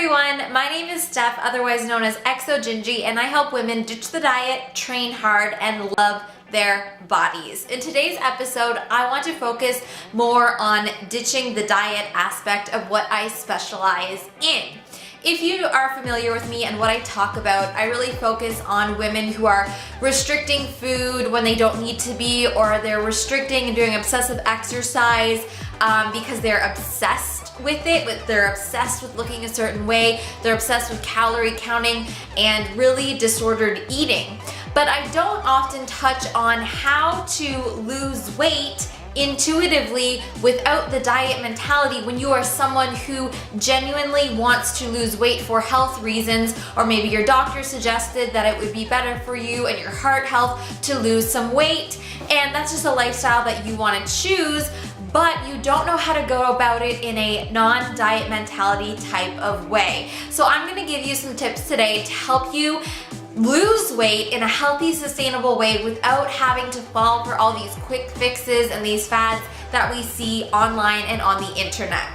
everyone, my name is Steph, otherwise known as Exo-Gingy, and I help women ditch the diet, train hard, and love their bodies. In today's episode, I want to focus more on ditching the diet aspect of what I specialize in. If you are familiar with me and what I talk about, I really focus on women who are restricting food when they don't need to be, or they're restricting and doing obsessive exercise because they're obsessed with it. They're obsessed with looking a certain way, they're obsessed with calorie counting and really disordered eating. But I don't often touch on how to lose weight intuitively without the diet mentality when you are someone who genuinely wants to lose weight for health reasons, or maybe your doctor suggested that it would be better for you and your heart health to lose some weight, and that's just a lifestyle that you want to choose, but you don't know how to go about it in a non-diet mentality type of way. So I'm going to give you some tips today to help you lose weight in a healthy, sustainable way without having to fall for all these quick fixes and these fads that we see online and on the internet.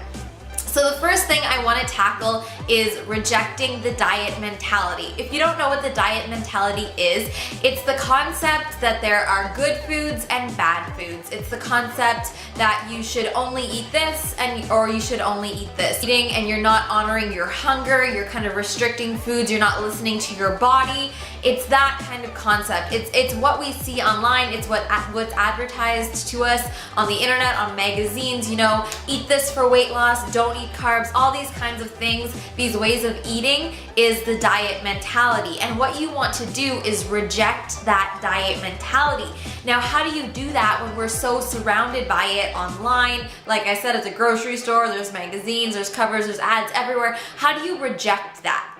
So the first thing I want to tackle is rejecting the diet mentality. If you don't know what the diet mentality is, it's the concept that there are good foods and bad foods. It's the concept that you should only eat this or you should only eat this. Eating and you're not honoring your hunger, you're kind of restricting foods, you're not listening to your body. It's that kind of concept. It's what we see online, it's what's advertised to us on the internet, on magazines, you know, eat this for weight loss, don't eat carbs, all these kinds of things. These ways of eating is the diet mentality, and what you want to do is reject that diet mentality. Now, how do you do that when we're so surrounded by it online? Like I said, at the grocery store, there's magazines, there's covers, there's ads everywhere. How do you reject that?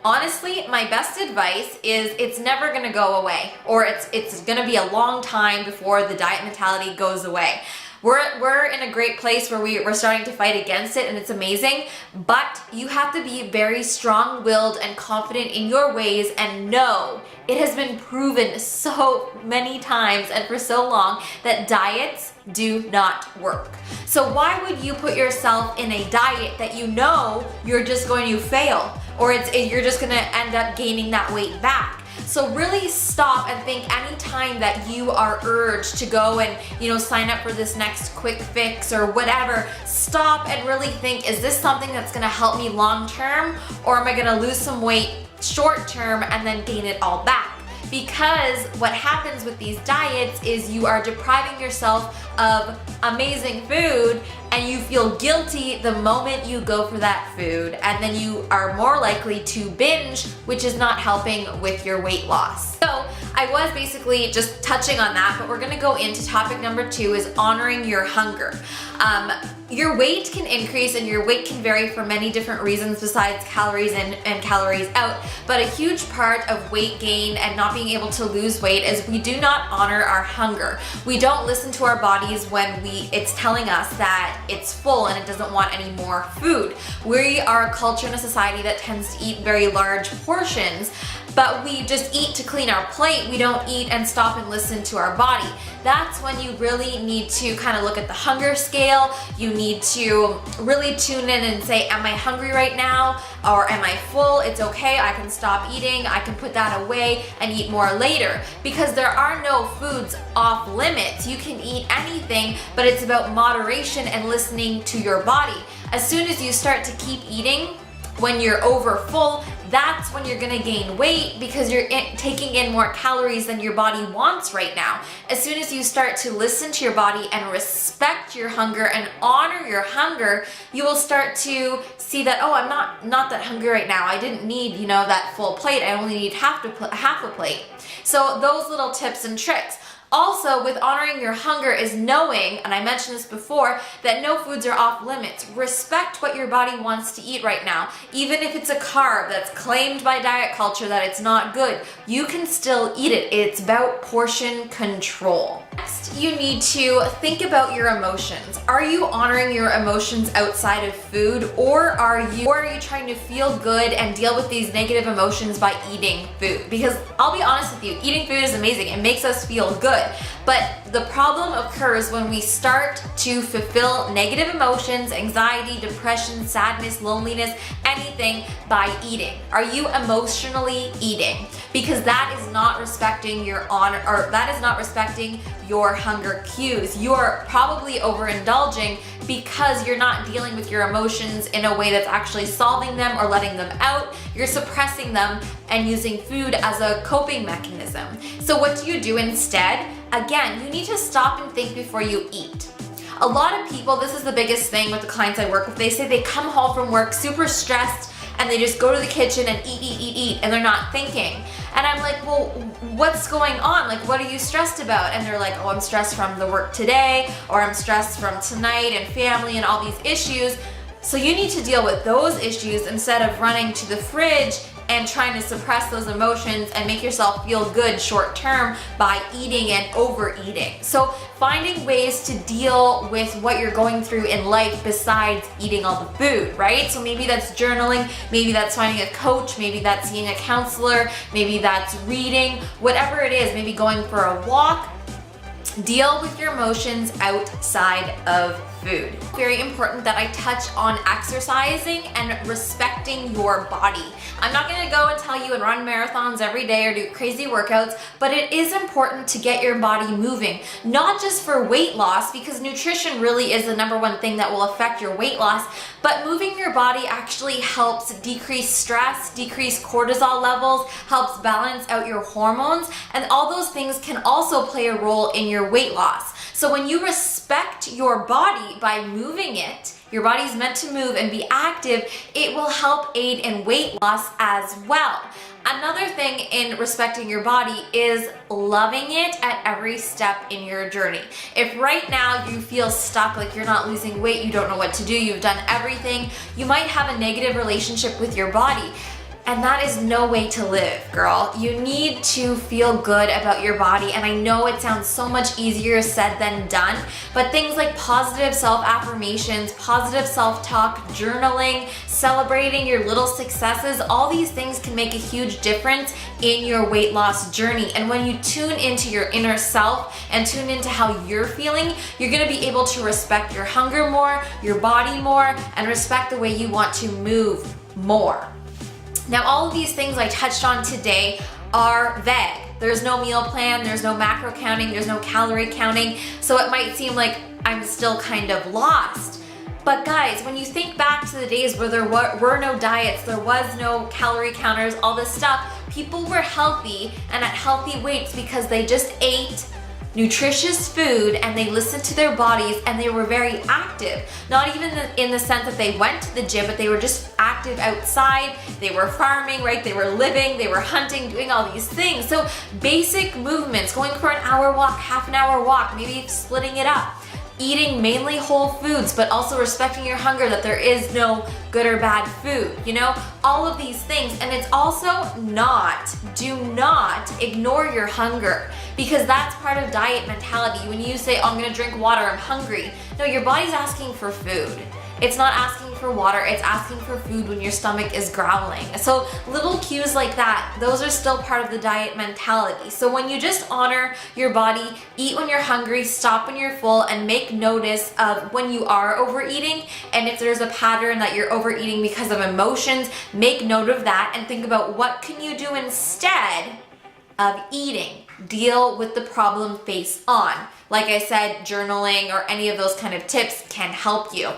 Honestly, my best advice is it's never gonna go away, or it's gonna be a long time before the diet mentality goes away. We're in a great place where we're starting to fight against it, and it's amazing, but you have to be very strong-willed and confident in your ways and know it has been proven so many times and for so long that diets do not work. So why would you put yourself in a diet that you know you're just going to fail, or you're just gonna end up gaining that weight back? So really stop and think anytime that you are urged to go and, you know, sign up for this next quick fix or whatever, stop and really think, is this something that's gonna help me long term, or am I gonna lose some weight short term and then gain it all back? Because what happens with these diets is you are depriving yourself of amazing food, and you feel guilty the moment you go for that food, and then you are more likely to binge, which is not helping with your weight loss. So I was basically just touching on that, but we're gonna go into topic number 2, is honoring your hunger. Your weight can increase and your weight can vary for many different reasons besides calories in and calories out, but a huge part of weight gain and not being able to lose weight is we do not honor our hunger. We don't listen to our bodies when it's telling us that it's full and it doesn't want any more food. We are a culture and a society that tends to eat very large portions, but we just eat to clean our plate. We don't eat and stop and listen to our body. That's when you really need to kind of look at the hunger scale. You need to really tune in and say, am I hungry right now? Or am I full? It's okay, I can stop eating, I can put that away and eat more later. Because there are no foods off limits. You can eat anything, but it's about moderation and listening to your body. As soon as you start to keep eating, when you're over full, that's when you're gonna gain weight, because you're taking in more calories than your body wants right now. As soon as you start to listen to your body and respect your hunger and honor your hunger, you will start to see that, oh, I'm not that hungry right now. I didn't need, you know, that full plate. I only need half a plate. So those little tips and tricks. Also, with honoring your hunger is knowing, and I mentioned this before, that no foods are off limits. Respect what your body wants to eat right now. Even if it's a carb that's claimed by diet culture that it's not good, you can still eat it. It's about portion control. Next, you need to think about your emotions. Are you honoring your emotions outside of food, or are you trying to feel good and deal with these negative emotions by eating food? Because I'll be honest with you, eating food is amazing. It makes us feel good. But the problem occurs when we start to fulfill negative emotions, anxiety, depression, sadness, loneliness, anything by eating. Are you emotionally eating? Because that is not respecting your honor, or that is not respecting your hunger cues. You're probably overindulging because you're not dealing with your emotions in a way that's actually solving them or letting them out. You're suppressing them and using food as a coping mechanism. So what do you do instead? Again, you need to stop and think before you eat. A lot of people, this is the biggest thing with the clients I work with, they say they come home from work super stressed and they just go to the kitchen and eat, and they're not thinking. And I'm like, well, what's going on? Like, what are you stressed about? And they're like, oh, I'm stressed from the work today, or I'm stressed from tonight and family and all these issues. So you need to deal with those issues instead of running to the fridge and trying to suppress those emotions and make yourself feel good short term by eating and overeating. So finding ways to deal with what you're going through in life besides eating all the food, right? So maybe that's journaling, maybe that's finding a coach, maybe that's seeing a counselor, maybe that's reading, whatever it is, maybe going for a walk. Deal with your emotions outside of food. Very important that I touch on exercising and respecting your body. I'm not gonna go and tell you and run marathons every day or do crazy workouts, but it is important to get your body moving, not just for weight loss, because nutrition really is the #1 thing that will affect your weight loss, but moving your body actually helps decrease stress, decrease cortisol levels, helps balance out your hormones, and all those things can also play a role in your weight loss. So when you respect your body by moving it, your body's meant to move and be active, it will help aid in weight loss as well. Another thing in respecting your body is loving it at every step in your journey. If right now you feel stuck, like you're not losing weight, you don't know what to do, you've done everything, you might have a negative relationship with your body. And that is no way to live, girl. You need to feel good about your body. And I know it sounds so much easier said than done, but things like positive self-affirmations, positive self-talk, journaling, celebrating your little successes, all these things can make a huge difference in your weight loss journey. And when you tune into your inner self and tune into how you're feeling, you're gonna be able to respect your hunger more, your body more, and respect the way you want to move more. Now, all of these things I touched on today are vague. There's no meal plan, there's no macro counting, there's no calorie counting, so it might seem like I'm still kind of lost. But guys, when you think back to the days where there were no diets, there was no calorie counters, all this stuff, people were healthy and at healthy weights because they just ate nutritious food and they listened to their bodies and they were very active. Not even in the sense that they went to the gym, but they were just active outside. They were farming, right? They were living, they were hunting, doing all these things. So basic movements, going for an hour walk, half an hour walk, maybe splitting it up. Eating mainly whole foods, but also respecting your hunger, that there is no good or bad food, you know? All of these things. And it's also do not ignore your hunger, because that's part of diet mentality. When you say, oh, I'm gonna drink water, I'm hungry. No, your body's asking for food. It's not asking for water, it's asking for food when your stomach is growling. So little cues like that, those are still part of the diet mentality. So when you just honor your body, eat when you're hungry, stop when you're full, and make notice of when you are overeating, and if there's a pattern that you're overeating because of emotions, make note of that and think about what can you do instead of eating. Deal with the problem face on. Like I said, journaling or any of those kind of tips can help you.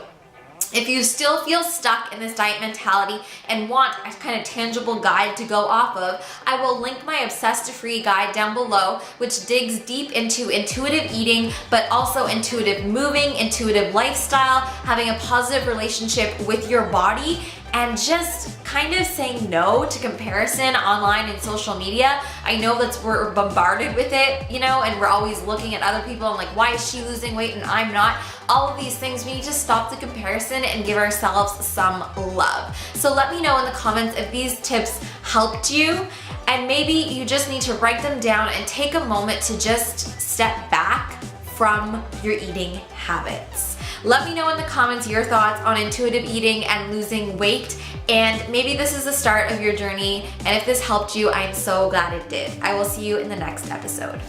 If you still feel stuck in this diet mentality and want a kind of tangible guide to go off of, I will link my Obsessed to Free guide down below, which digs deep into intuitive eating, but also intuitive moving, intuitive lifestyle, having a positive relationship with your body, and just kind of saying no to comparison online and social media. I know that we're bombarded with it, you know, and we're always looking at other people and like, why is she losing weight and I'm not? All of these things, we need to stop the comparison and give ourselves some love. So let me know in the comments if these tips helped you, and maybe you just need to write them down and take a moment to just step back from your eating habits. Let me know in the comments your thoughts on intuitive eating and losing weight, and maybe this is the start of your journey, and if this helped you, I'm so glad it did. I will see you in the next episode.